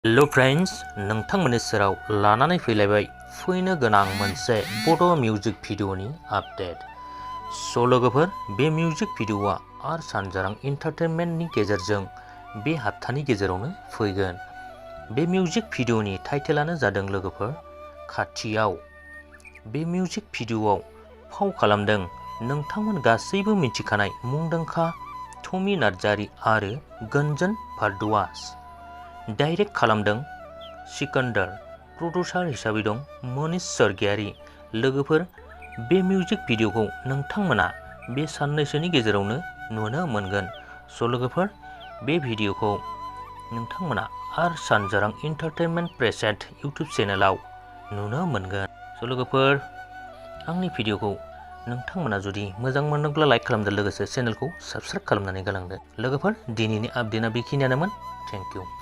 Hello friends, नोंथांमोननि सेराव लानानै फैलायबाय फैनो गोनां मोनसे बड' मिउजिक भिडिअनि आपडेट। स' लोगोफोर, बे मिउजिक भिडिअआ आर सानजारां एन्टारटेनमेन्टनि गेजेरजों बे हप्तानि गेजेरावनो फैगोन। बे मिउजिक भिडिअनि टाइटेलानो जादों लोगोफोर खाथियाव। बे मिउजिक भिडिअआव फाव खालामदों नोंथांमोन गासैबो मिथिखानाय मुंदांखा टमी नार्जारी आरो गंजन बhardwaj। डाइरेक्ट खालामदों सिकंदर, प्रडिउसार हिसाबै दं मनीष स्वर्गियारी। लोगोफोर, बे मिउजिक भिडिअखौ नोंथांमोना बे साननैसोनि गेजेरावनो नुनो मोनगोन। स' लोगोफोर, बे भिडिअखौ नोंथांमोना आर सानजारां एन्टारटेनमेन्ट प्रेजेन्ट इउटुब चेनेलाव नुनो मोनगोन। स' लोगोफोर, आंनि भिडिअखौ नोंथांमोना जुदि मोजां मोनोब्ला लाइक खालामदो, लोगोसे चेनेलखौ साबस्क्राइब खालामनानै गालांदो। लोगोफोर, दिनैनि आपडेटआ बेखिनियानोमोन। Thank you.